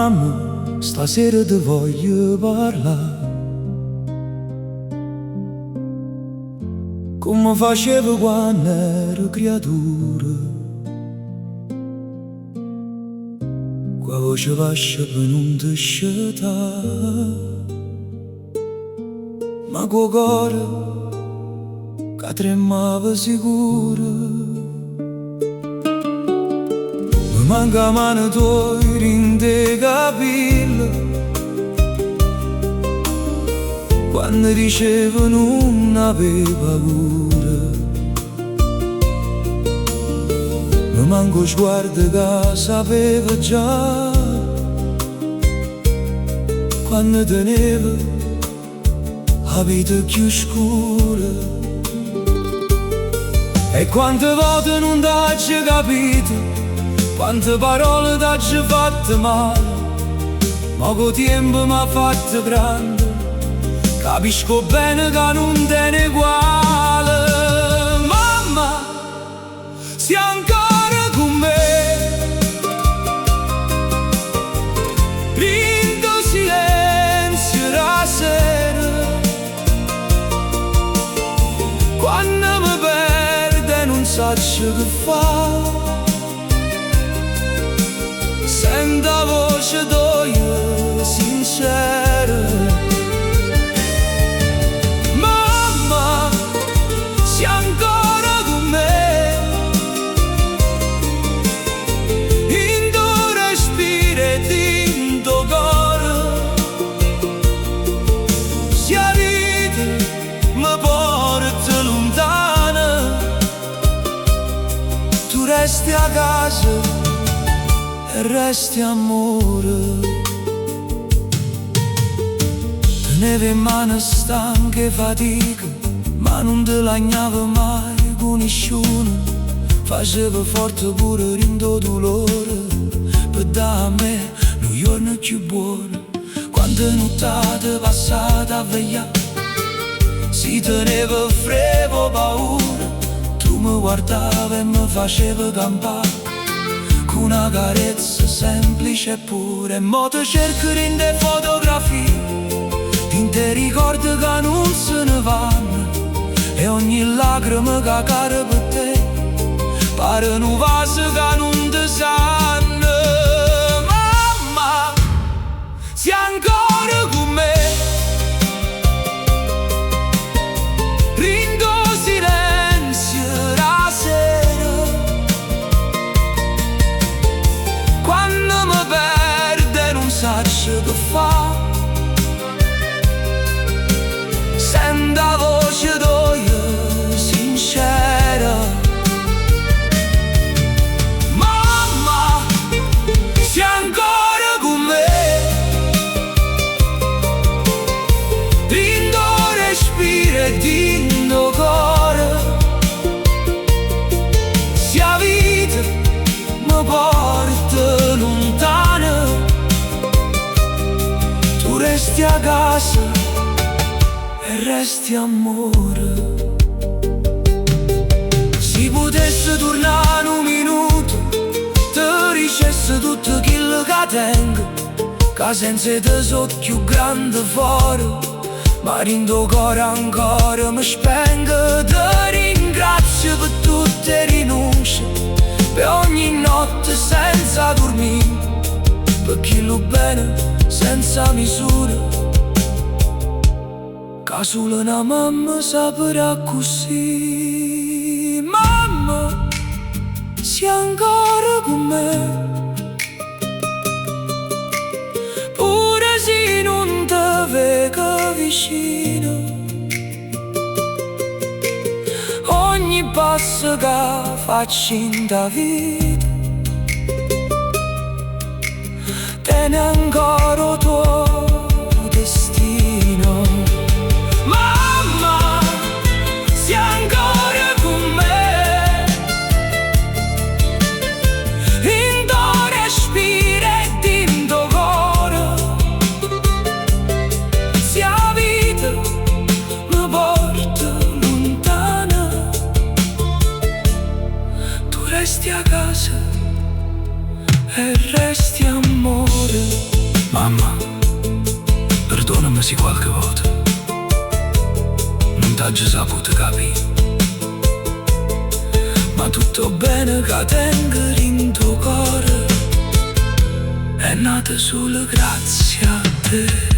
mamma, stasera ti voglio parlare. Come facevo quando ero creatura, qua voce vascia per non ti scettare, ma quel cuore che tremava sicuro. Mi manca mano tua in te capelli, quando dicevo non avevo paura. Mi manco sguardo che sapevo già, quando tenevo la vita più scura. E quante volte non t'hai capito, quante parole t'hai fatte male, ma col tempo m'ha fatto grande. Capisco bene che non te ne uguale. Mamma, sei ancora con me, rindo silenzio la sera, quando mi perde non so che fa. Sento la voce tua sincera. Mamma, sei ancora con me, in tuo respiro e in tuo cuore. Se la vita mi porta lontana, tu resti a casa e resti amore. Tenevi in mano stanche fatica, ma non te lagnava mai con nessuno. Facevo forte pure rindo dolore, per dare a me un giorno più buono. Quante nottate passate a vegliare, si teneva frevo paura, tu mi guardavi e mi facevi campare con una carezza semplice e pure. E mo te cerco in te fotografie, in te ricordi che non se ne vanno, e ogni lacrima che cade per te pare un vaso che non ti sanno. Mamma, sei ancora con me, rindo silenzio la sera, quando mi perde non so che fa. Sento la voce tua sincera. Mamma, sei ancora con me, in tuo respiro e in tuo cuore. Se la vita mi porta lontana, tu resti a casa e resti amore. Si potesse tornare un minuto, ti dicesse tutto quello che tengo, che senza te so più grande fuori, ma in tuo cuore ancora mi spengo. Ti ringrazio per tutte le rinunce, per ogni notte senza dormire, per chi lo bene senza misura, che solo una mamma saprà così. Mamma, sei ancora con me, pure se non ti vedo vicino. Ogni passo che faccio in ta vita tiene ancora il tuo destino. Mamma, sei ancora con me, in tuo respiro e in tuo cuore. Se la vita mi porta lontana, tu resti a casa e resti amore. Mamma, perdonami se qualche volta non t'ho saputo capire, ma tutto bene che tengo in tuo cuore, è nata solo grazie a te.